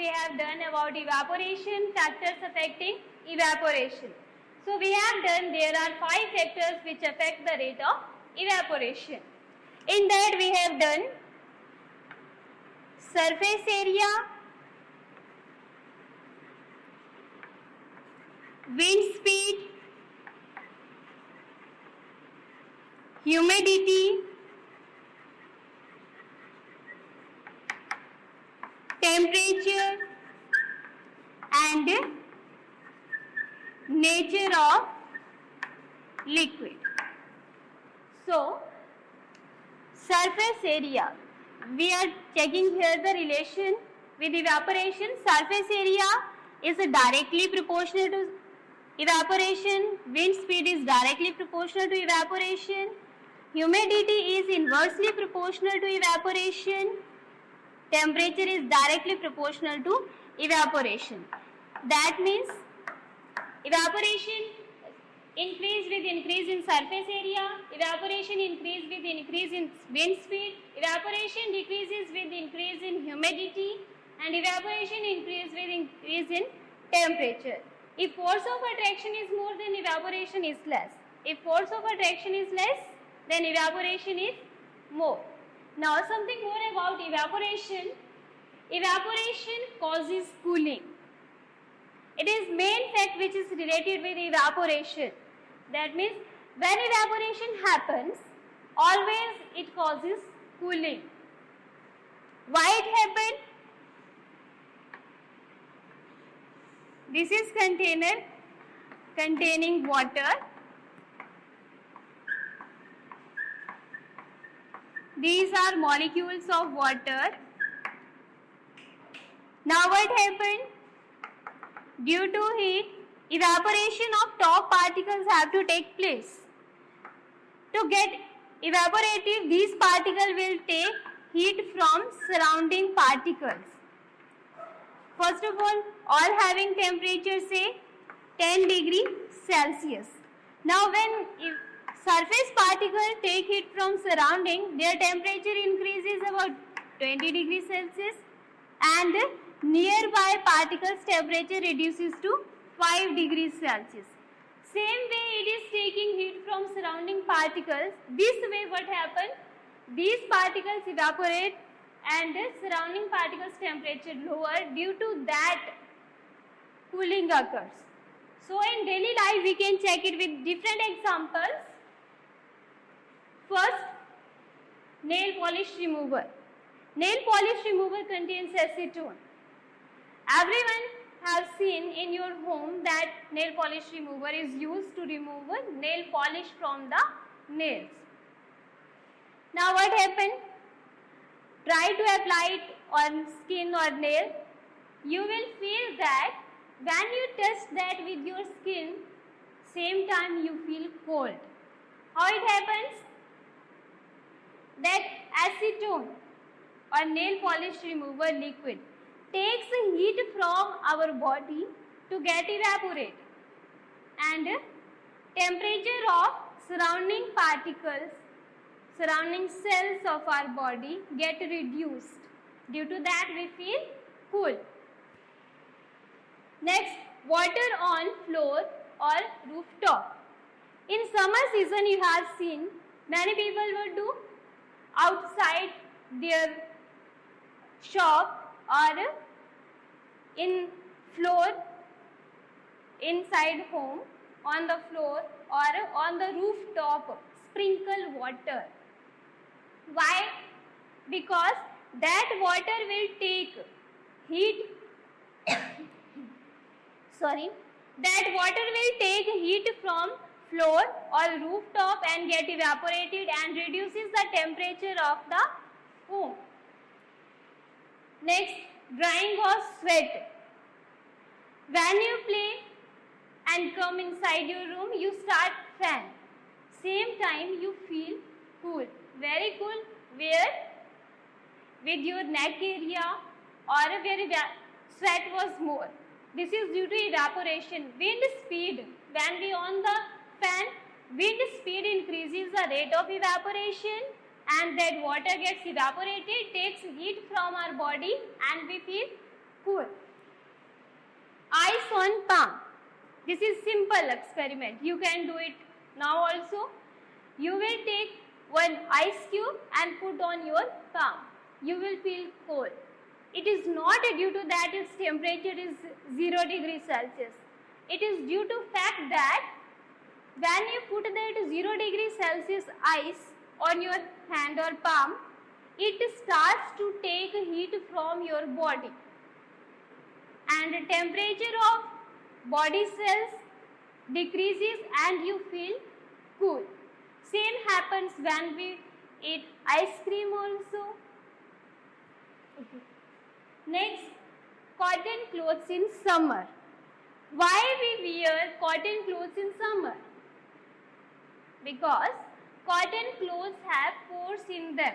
we have done about evaporation, factors affecting evaporation. So we have done, there are 5 factors which affect the rate of evaporation. In that we have done surface area, wind speed, humidity, temperature and nature of liquid. So, surface area, we are checking here the relation with evaporation. Surface area is directly proportional to evaporation, wind speed is directly proportional to evaporation, humidity is inversely proportional to evaporation, temperature is directly proportional to evaporation. That means evaporation increase with increase in surface area, evaporation increase with increase in wind speed, evaporation decreases with increase in humidity, and evaporation increase with increase in temperature. If force of attraction is more, then evaporation is less. If force of attraction is less, then evaporation is more. Now something more about evaporation. Evaporation causes cooling. It is main fact which is related with evaporation. That means when evaporation happens, always it causes cooling. Why it happened? This is container containing water. These are molecules of water. Now what happened? Due to heat, evaporation of top particles have to take place. To get evaporated, these particles will take heat from surrounding particles. First of all having temperature say 10 degree Celsius. Now when surface particles take heat from surrounding, their temperature increases about 20 degrees Celsius and nearby particles temperature reduces to 5 degrees Celsius. Same way it is taking heat from surrounding particles. This way what happens? These particles evaporate and surrounding particles temperature lower, due to that cooling occurs. So in daily life we can check it with different examples. First, nail polish remover. Nail polish remover contains acetone. Everyone has seen in your home that nail polish remover is used to remove nail polish from the nails. Now what happened? Try to apply it on skin or nail. You will feel that when you touch that with your skin, same time you feel cold. How it happens? That acetone or nail polish remover liquid takes heat from our body to get evaporated, and temperature of surrounding particles, surrounding cells of our body get reduced. Due to that we feel cool. Next, water on floor or rooftop. In summer season you have seen many people would do outside their shop or in floor inside home, on the floor or on the rooftop, sprinkle water. Why? Because that water will take heat that water will take heat from floor or rooftop and get evaporated and reduces the temperature of the home. Next, drying of sweat. When you play and come inside your room, you start fan. Same time you feel cool, very cool. Where? With your neck area or where sweat was more. This is due to evaporation. Wind speed. When we on the fan, wind speed increases the rate of evaporation, and that water gets evaporated, takes heat from our body, and we feel cool. on palm. This is simple experiment. You can do it now also. You will take one ice cube and put on your palm. You will feel cold. It is not due to that its temperature is 0 degrees Celsius. It is due to fact that when you put that 0 degrees Celsius ice on your hand or palm, it starts to take heat from your body. And the temperature of body cells decreases and you feel cool. Same happens when we eat ice cream also. Okay. Next, cotton clothes in summer. Why we wear cotton clothes in summer? Because cotton clothes have pores in them,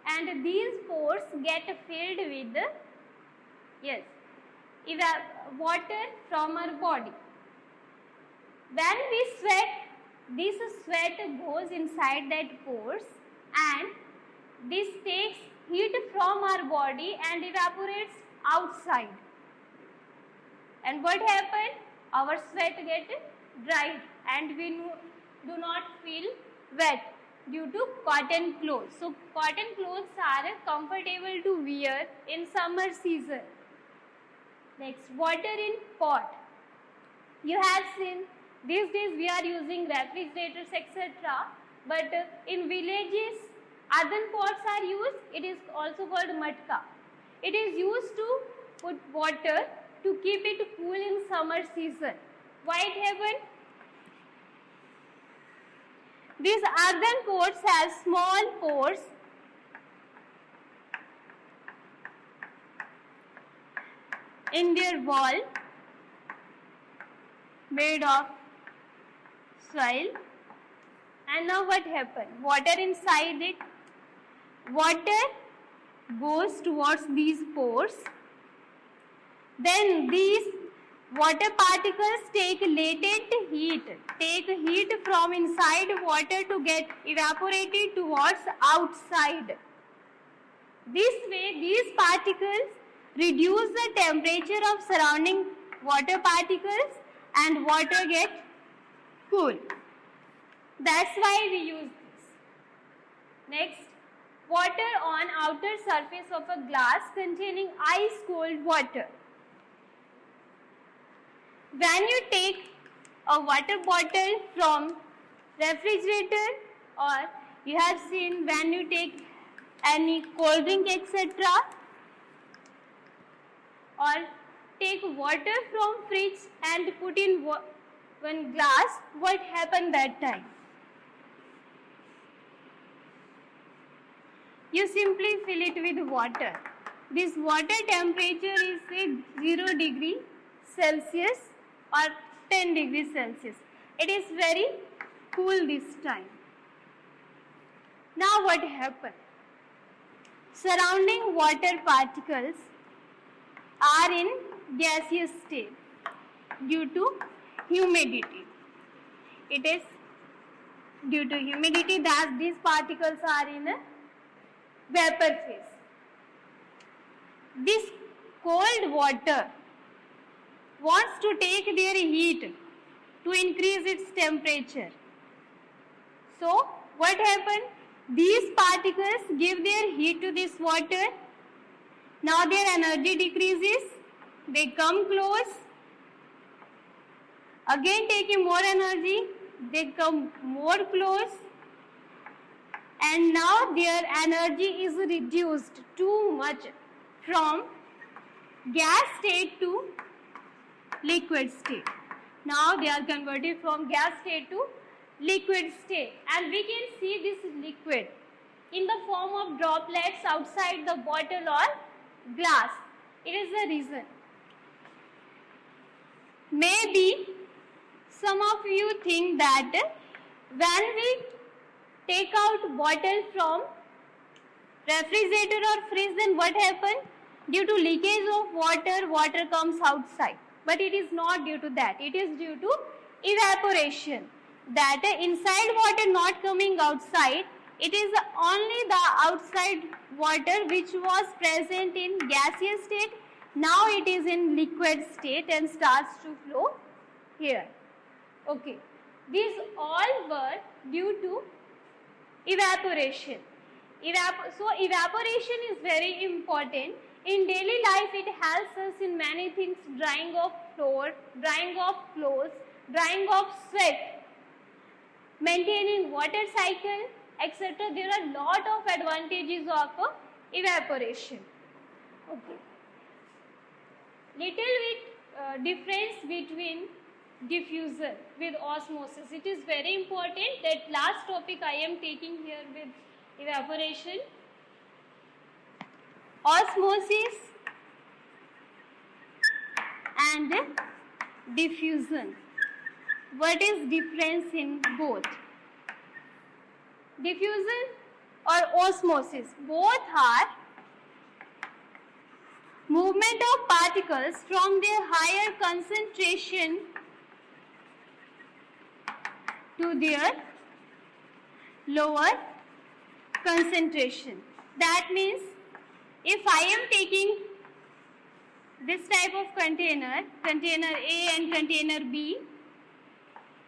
and these pores get filled with water from our body. When we sweat, this sweat goes inside that pores and this takes heat from our body and evaporates outside. And what happens? Our sweat gets dried and we do not feel wet due to cotton clothes. So cotton clothes are comfortable to wear in summer season. Next, water in pot. You have seen these days we are using refrigerators etc. But in villages earthen pots are used. It is also called matka. It is used to put water to keep it cool in summer season. Why it happened? These earthen pots have small pores in their wall made of soil. And now what happened? Water inside it. Water goes towards these pores. Then these water particles take latent heat, take heat from inside water to get evaporated towards outside. This way these particles reduce the temperature of surrounding water particles and water gets cool. That's why we use this. Next, water on outer surface of a glass containing ice cold water. When you take a water bottle from refrigerator, or you have seen when you take any cold drink etc., or take water from fridge and put in one glass, what happened that time? You simply fill it with water. This water temperature is say 0 degree Celsius or 10 degrees Celsius. It is very cool this time. Now what happened? Surrounding water particles are in gaseous state due to humidity. It is due to humidity that these particles are in a vapor phase. This cold water wants to take their heat to increase its temperature. So what happened? These particles give their heat to this water. Now their energy decreases. They come close. Again taking more energy. They come more close. And now their energy is reduced too much from gas state to liquid state. Now they are converted from gas state to liquid state, and we can see this liquid in the form of droplets outside the bottle or glass. It is the reason. Maybe some of you think that when we take out bottle from refrigerator or fridge, then what happens? Due to leakage of water, water comes outside. But it is not due to that. It is due to evaporation. That inside water not coming outside, it is only the outside water which was present in gaseous state Now it is in liquid state and starts to flow here. Okay. These all were due to evaporation. So evaporation is very important. In daily life it helps us in many things, drying of floor, drying of clothes, drying of sweat, maintaining water cycle, etc. There are a lot of advantages of evaporation. Okay. Little bit difference between diffusion with osmosis. It is very important. That last topic I am taking here with evaporation. Osmosis and diffusion. What is difference in both? Diffusion or osmosis, both are movement of particles from their higher concentration to their lower concentration. That means if I am taking this type of container, container A and container B,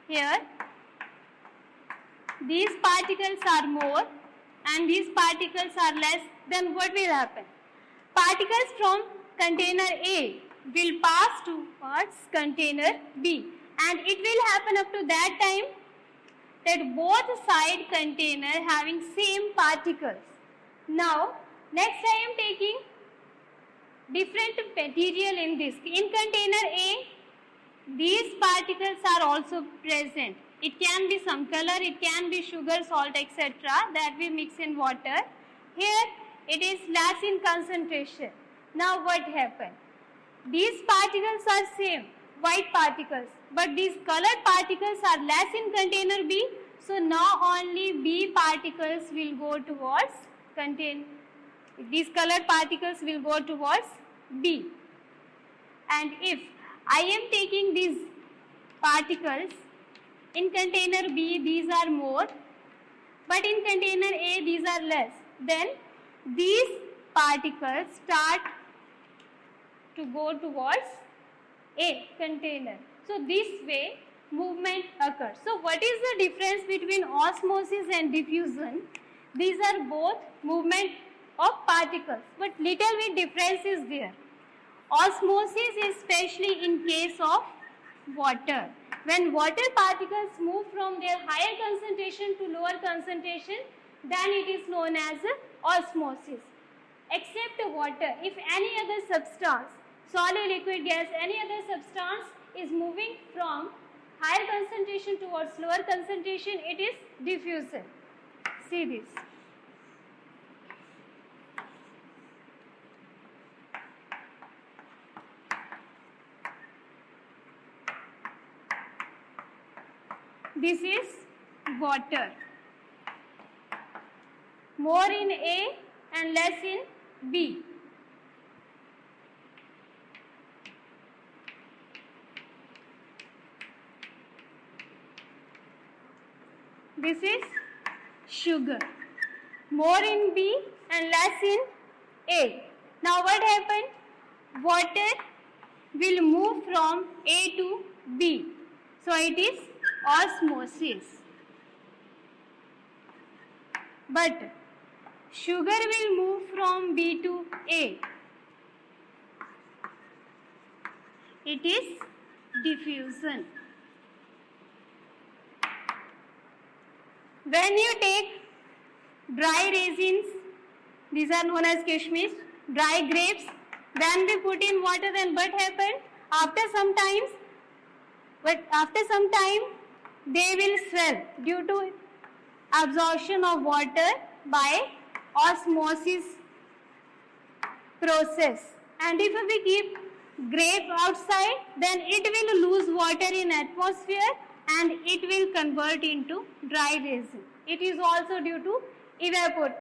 here these particles are more and these particles are less, then what will happen? Particles from container A will pass towards container B, and it will happen up to that time that both side container having same particles. Now next I am taking different material in this. In container A, these particles are also present. It can be some color, it can be sugar, salt, etc. that we mix in water. Here it is less in concentration. Now what happened? These particles are same, white particles, but these colored particles are less in container B. So now only B particles will go towards container. These colored particles will go towards B. And if I am taking these particles in container B, these are more, but in container A, these are less, then these particles start to go towards A container. So this way movement occurs. So what is the difference between osmosis and diffusion? These are both movement of particles, but little bit difference is there. Osmosis is especially in case of water. When water particles move from their higher concentration to lower concentration, then it is known as osmosis. Except water, if any other substance, solid, liquid, gas, any other substance is moving from higher concentration towards lower concentration, it is diffusion. See this. This is water. More in A and less in B. This is sugar. More in B and less in A. Now what happened? Water will move from A to B. So it is osmosis. But sugar will move from B to A. It is diffusion. When you take dry raisins, these are known as kishmish, dry grapes, then we put in water, then what happened? After some time they will swell due to absorption of water by osmosis process. And if we keep grape outside, then it will lose water in atmosphere and it will convert into dry resin. It is also due to